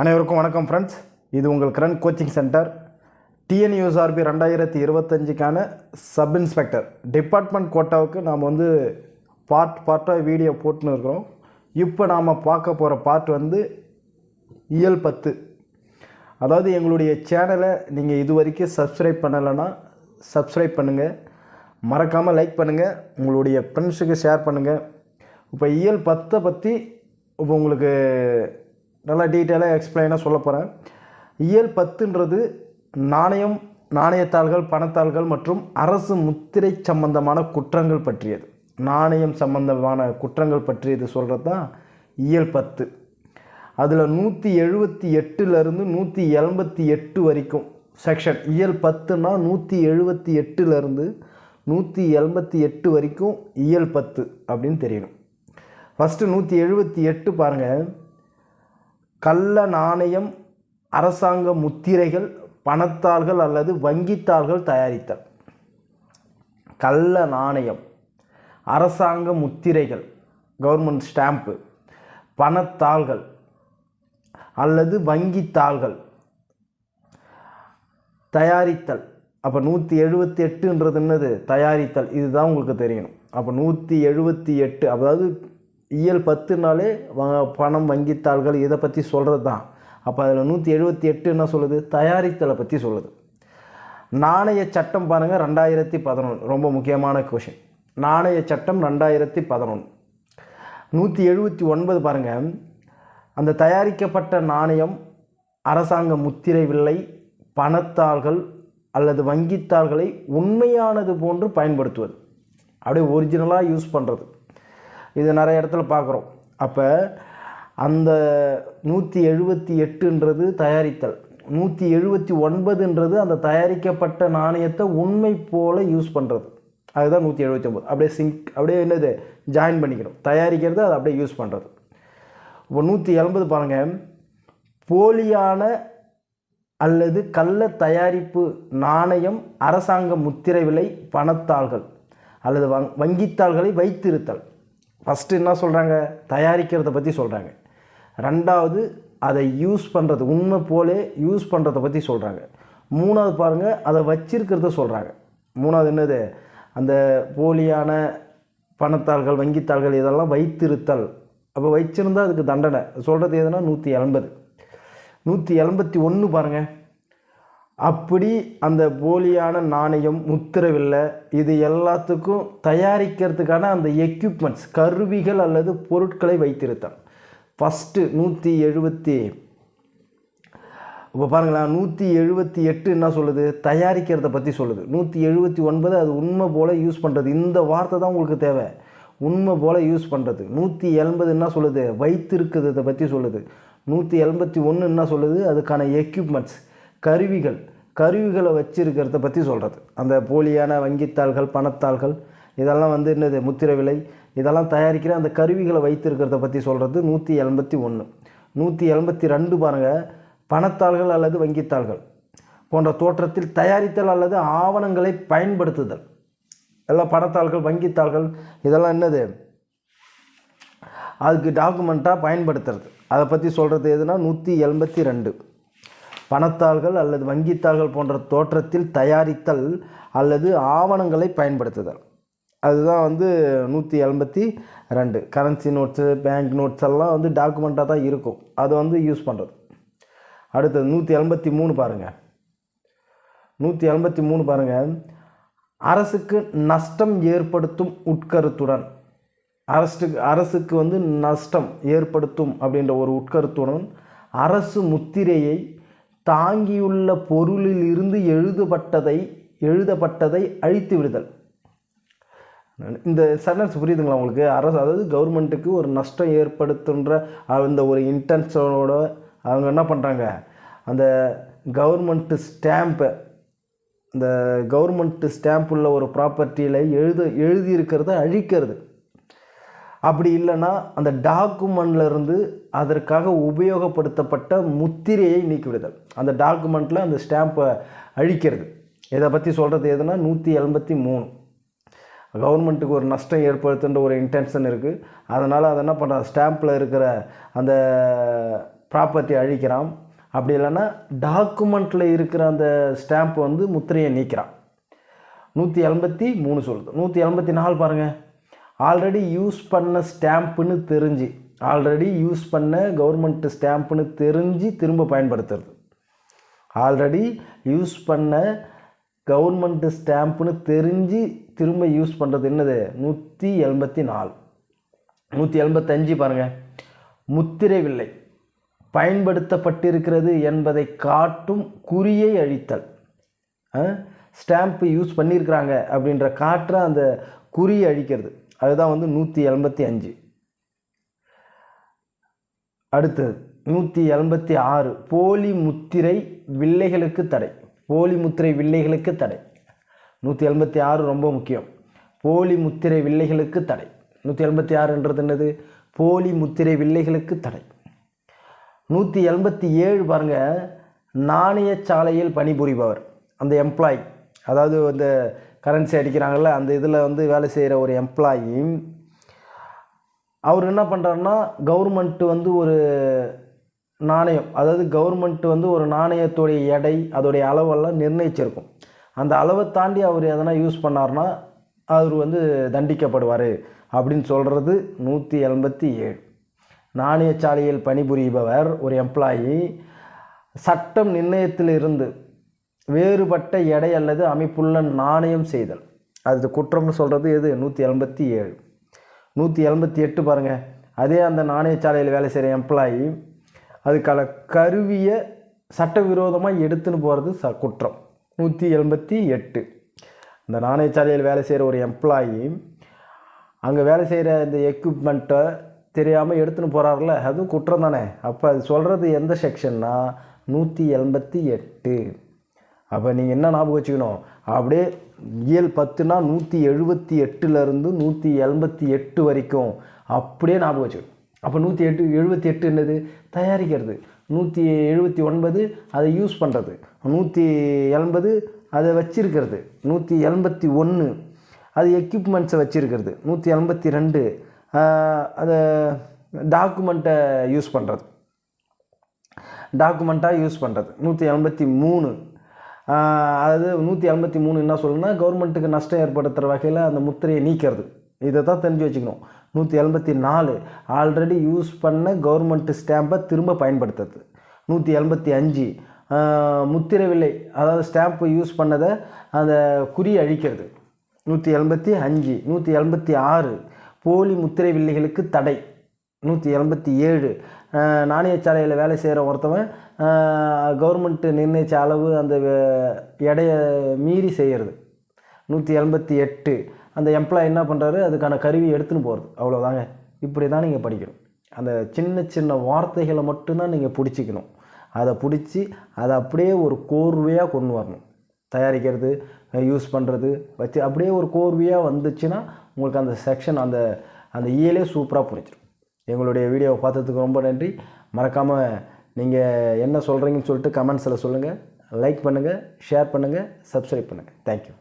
அனைவருக்கும் வணக்கம் ஃப்ரெண்ட்ஸ். இது உங்கள் கிரண் கோச்சிங் சென்டர். டிஎன்யூஎஸ்ஆர்பி 2025க்கான சப் இன்ஸ்பெக்டர் டிபார்ட்மெண்ட் கோட்டாவுக்கு நாம் பார்ட்டாக வீடியோ போட்டுன்னு இருக்கிறோம். இப்போ நாம் பார்க்க போகிற பார்ட் இயல் 10. அதாவது எங்களுடைய சேனலை நீங்கள் இது வரைக்கும் சப்ஸ்கிரைப் பண்ணலைன்னா சப்ஸ்கிரைப் பண்ணுங்கள், மறக்காமல் லைக் பண்ணுங்கள், உங்களுடைய ஃப்ரெண்ட்ஸுக்கு ஷேர் பண்ணுங்கள். இப்போ இயல் 10 பற்றி இப்போ உங்களுக்கு நல்லா டீட்டெயிலாக எக்ஸ்பிளைனாக சொல்ல போகிறேன். இயல் 10ன்றது நாணயம், நாணயத்தாள்கள், பணத்தாள்கள் மற்றும் அரசு முத்திரை சம்பந்தமான குற்றங்கள் பற்றியது. நாணயம் சம்பந்தமான குற்றங்கள் பற்றியது சொல்கிறது தான் இயல் 10. அதில் 178லேருந்து 188 வரைக்கும் செக்ஷன். இயல் 10னா 178லேருந்து 188 வரைக்கும் இயல் 10 அப்படின்னு தெரியணும். ஃபஸ்ட்டு 178 பாருங்கள். கள்ள நாணயம், அரசாங்க முத்திரைகள், பணத்தாள்கள் அல்லது வங்கித்தாள்கள் தயாரித்தல். கள்ள நாணயம், அரசாங்க முத்திரைகள், கவர்மெண்ட் ஸ்டாம்ப்பு, பணத்தாள்கள் அல்லது வங்கித்தாள்கள் தயாரித்தல். அப்போ 178ன்றது என்னது? தயாரித்தல். இதுதான் உங்களுக்கு தெரியணும். அப்போ 178, அதாவது இயல் 10னாலே பணம், வங்கித்தாள்கள் இதை பற்றி சொல்கிறது தான். அப்போ அதில் 178 என்ன சொல்லுது? தயாரித்தலை பற்றி சொல்லுது. நாணய சட்டம் பாருங்கள், 2011. ரொம்ப முக்கியமான கொஷின். நாணய சட்டம் 2011. 179 பாருங்கள். அந்த தயாரிக்கப்பட்ட நாணயம், அரசாங்க முத்திரை வில்லை, பணத்தாள்கள் அல்லது வங்கித்தாள்களை உண்மையானது போன்று பயன்படுத்துவது, அப்படியே ஒரிஜினலாக யூஸ் பண்ணுறது. இது நிறைய இடத்துல பார்க்குறோம். அப்போ அந்த 178ன்றது தயாரித்தல், 179ன்றது அந்த தயாரிக்கப்பட்ட நாணயத்தை உண்மை போல் யூஸ் பண்ணுறது. அதுதான் 179. அப்படியே என்னது ஜாயின் பண்ணிக்கணும். தயாரிக்கிறது, அதை அப்படியே யூஸ் பண்ணுறது. இப்போ 180 பாருங்கள். போலியான அல்லது கள்ள தயாரிப்பு நாணயம், அரசாங்க முத்திரை விலை, பணத்தாள்கள் அல்லது வங்கித்தாள்களை வைத்திருத்தல். ஃபஸ்ட்டு என்ன சொல்கிறாங்க? தயாரிக்கிறத பற்றி சொல்கிறாங்க. ரெண்டாவது அதை யூஸ் பண்ணுறது, உண்மை போலே யூஸ் பண்ணுறதை பற்றி சொல்கிறாங்க. மூணாவது பாருங்கள், அதை வச்சிருக்கிறத சொல்கிறாங்க. மூணாவது என்னது? அந்த போலியான பணத்தாள்கள், வங்கித்தாள்கள் இதெல்லாம் வைத்திருத்தல். அப்போ வச்சிருந்தால் அதுக்கு தண்டனை சொல்கிறது எதுனா 180. 181 பாருங்கள். அப்படி அந்த போலியான நாணயம், முத்திரவில்லை, இது எல்லாத்துக்கும் தயாரிக்கிறதுக்கான அந்த எக்யூப்மெண்ட்ஸ், கருவிகள் அல்லது பொருட்களை வைத்திருத்தல். ஃபஸ்ட்டு 170. இப்போ பாருங்களேன், 178 என்ன சொல்லுது? தயாரிக்கிறத பற்றி சொல்லுது. 179 அது உண்மை போல் யூஸ் பண்ணுறது. இந்த வார்த்தை தான் உங்களுக்கு தேவை, உண்மை போல் யூஸ் பண்ணுறது. 180 என்ன சொல்லுது? வைத்திருக்கிறத பற்றி சொல்லுது. 181 என்ன சொல்லுது? அதுக்கான எக்யூப்மெண்ட்ஸ், கருவிகளை வச்சிருக்கிறத பற்றி சொல்கிறது. அந்த போலியான வங்கித்தாள்கள், பணத்தாள்கள் இதெல்லாம் என்னது? முத்திரை விலை இதெல்லாம் தயாரிக்கிற அந்த கருவிகளை வைத்திருக்கிறத பற்றி சொல்கிறது 181. 182 பாருங்கள். பணத்தாள்கள் அல்லது வங்கித்தாள்கள் போன்ற தோற்றத்தில் தயாரித்தல் அல்லது ஆவணங்களை பயன்படுத்துதல். எல்லாம் பணத்தாள்கள், வங்கித்தாள்கள் இதெல்லாம் என்னது? அதுக்கு டாக்குமெண்ட்டாக பயன்படுத்துறது. அதை பற்றி சொல்கிறது எதுனா 182. பணத்தாள்கள் அல்லது வங்கித்தாள்கள் போன்ற தோற்றத்தில் தயாரித்தல் அல்லது ஆவணங்களை பயன்படுத்துதல். அதுதான் 182. கரன்சி நோட்ஸு, பேங்க் நோட்ஸ் எல்லாம் டாக்குமெண்ட்டாக தான் இருக்கும். அதை யூஸ் பண்ணுறது. அடுத்தது 183 பாருங்கள். 183 பாருங்கள். அரசுக்கு நஷ்டம் ஏற்படுத்தும் உட்கருத்துடன், அரசுக்கு நஷ்டம் ஏற்படுத்தும் அப்படின்ற ஒரு உட்கருத்துடன் அரசு முத்திரையை தாங்கியுள்ள பொருளில் இருந்து எழுதப்பட்டதை அழித்து விடுதல். இந்த சென்டென்ஸ் புரியுதுங்களா உங்களுக்கு? அரசு, அதாவது கவர்மெண்ட்டுக்கு ஒரு நஷ்டம் ஏற்படுத்துன்ற அந்த ஒரு இன்டென்ஷனோட அவங்க என்ன பண்ணுறாங்க? அந்த கவர்மெண்ட்டு ஸ்டாம்பை, இந்த கவர்மெண்ட்டு ஸ்டாம்ப் உள்ள ஒரு ப்ராப்பர்ட்டியில் எழுதியிருக்கிறத அழிக்கிறது. அப்படி இல்லைன்னா அந்த டாக்குமெண்ட்லேருந்து அதற்காக உபயோகப்படுத்தப்பட்ட முத்திரையை நீக்கிவிடுதல். அந்த டாக்குமெண்ட்டில் அந்த ஸ்டாம்பை அழிக்கிறது. இதை பற்றி சொல்கிறது எதுனா 183. கவர்மெண்ட்டுக்கு ஒரு நஷ்டம் ஏற்படுத்துன்ற ஒரு இன்டென்ஷன் இருக்குது. அதனால் அதை என்ன பண்ணுறாங்க? ஸ்டாம்பில் இருக்கிற அந்த ப்ராப்பர்ட்டி அழிக்கிறான். அப்படி இல்லைன்னா டாக்குமெண்ட்டில் இருக்கிற அந்த ஸ்டாம்ப் வந்து முத்திரையை நீக்கிறான். 183 சொல்லுது. 184 பாருங்கள், ஆல்ரெடி யூஸ் பண்ண ஸ்டாம்ப்புன்னு தெரிஞ்சு, ஆல்ரெடி யூஸ் பண்ண கவர்மெண்ட் ஸ்டாம்ப்புன்னு தெரிஞ்சு திரும்ப பயன்படுத்துறது. ஆல்ரெடி யூஸ் பண்ண கவர்மெண்ட் ஸ்டாம்ப்புன்னு தெரிஞ்சு திரும்ப யூஸ் பண்ணுறது என்னது? 184. 185 பாருங்கள், முத்திரை வில்லை பயன்படுத்தப்பட்டிருக்கிறது என்பதை காட்டும் குறியை அழித்தல். ஸ்டாம்ப்பு யூஸ் பண்ணியிருக்கிறாங்க அப்படின்ற காட்டுற அந்த குறியை அழிக்கிறது. அதுதான் வந்து 185. அடுத்தது 186, போலி முத்திரை வில்லைகளுக்கு தடை. போலி முத்திரை வில்லைகளுக்கு தடை. 186 ரொம்ப முக்கியம். போலி முத்திரை வில்லைகளுக்கு தடை. 186ன்றது என்னது? போலி முத்திரை வில்லைகளுக்கு தடை. 187 பாருங்க, நாணயச்சாலையில் பணிபுரிபவர், அந்த எம்ப்ளாயி, அதாவது அந்த கரன்சி அடிக்கிறாங்கல்ல, அந்த இதில் வந்து வேலை செய்கிற ஒரு எம்ப்ளாயி, அவர் என்ன பண்ணுறாருன்னா, கவர்மெண்ட்டு வந்து ஒரு நாணயம், அதாவது கவர்மெண்ட்டு வந்து ஒரு நாணயத்தோடைய எடை, அதோடைய அளவெல்லாம் நிர்ணயிச்சிருக்கும். அந்த அளவை தாண்டி அவர் எதனா யூஸ் பண்ணார்னா அவர் வந்து தண்டிக்கப்படுவார் அப்படின்னு சொல்கிறது 187. நாணயச்சாலையில் பணிபுரிபவர் ஒரு எம்ப்ளாயி சட்டம் நிர்ணயத்தில் இருந்து வேறுபட்ட எடை அல்லது அமைப்புள்ள நாணயம் செய்தல், அது குற்றம்னு சொல்கிறது எது? 187. 178 பாருங்கள், அதே அந்த நாணயச்சாலையில் வேலை செய்கிற எம்ப்ளாயி அதுக்கான கருவியை சட்டவிரோதமாக எடுத்துன்னு போகிறது குற்றம். 178. இந்த நாணயச்சாலையில் வேலை செய்கிற ஒரு எம்ப்ளாயி அங்கே வேலை செய்கிற இந்த எக்யூப்மெண்ட்டை தெரியாமல் எடுத்துன்னு போகிறார்ல, அதுவும் குற்றம் தானே. அப்போ அது சொல்கிறது எந்த செக்ஷன்னா 188. அப்போ நீங்கள் என்ன ஞாபகம் வச்சுக்கணும், அப்படியே இயல் 10னா 178லேருந்து 188 வரைக்கும் அப்படியே ஞாபகம் வச்சுக்கணும். அப்போ 178 என்னது? தயாரிக்கிறது. 179 அதை யூஸ் பண்ணுறது. 180 அதை வச்சிருக்கிறது. 181 அது எக்யூப்மெண்ட்ஸை வச்சுருக்கிறது. 182 அதை டாக்குமெண்ட்டை யூஸ் பண்ணுறது, டாக்குமெண்ட்டாக யூஸ் பண்ணுறது. 183 அதாவது 183 என்ன சொல்லணும்னா, கவர்மெண்ட்டுக்கு நஷ்டம் ஏற்படுத்துகிற வகையில் அந்த முத்திரையை நீக்கிறது. இதை தான் தெரிஞ்சு வச்சுக்கணும். 184 ஆல்ரெடி யூஸ் பண்ண கவர்மெண்ட் ஸ்டாம்பை திரும்ப பயன்படுத்துறது. 185 முத்திரை வில்லை, அதாவது ஸ்டாம்பு யூஸ் பண்ணதை அந்த குறி அழிக்கிறது. 185. 186 போலி முத்திரை வில்லைகளுக்கு தடை. 187 நாணயச்சாலையில் வேலை செய்கிற ஒருத்தவன் கவர்மெண்ட்டு நிர்ணயித்த அளவு அந்த எடையை மீறி செய்கிறது. 188 அந்த எம்ப்ளாயி என்ன பண்ணுறாரு, அதுக்கான கருவி எடுத்துன்னு போகிறது. அவ்வளோதாங்க. இப்படி தான் நீங்கள் படிக்கணும். அந்த சின்ன சின்ன வார்த்தைகளை மட்டும்தான் நீங்கள் பிடிச்சிக்கணும். அதை பிடிச்சி அதை அப்படியே ஒரு கோர்வையாக கொண்டு வரணும். தயாரிக்கிறது, யூஸ் பண்ணுறது வச்சு அப்படியே ஒரு கோர்வையாக வந்துச்சுன்னா உங்களுக்கு அந்த செக்ஷன் அந்த அந்த இயலே சூப்பராக புரிஞ்சிடும். எங்களுடைய வீடியோவை பார்த்ததுக்கு ரொம்ப நன்றி. மறக்காமல் நீங்கள் என்ன சொல்கிறீங்கன்னு சொல்லிட்டு கமெண்ட்ஸில் சொல்லுங்கள். லைக் பண்ணுங்கள், ஷேர் பண்ணுங்கள், சப்ஸ்கிரைப் பண்ணுங்கள். தேங்க்யூ.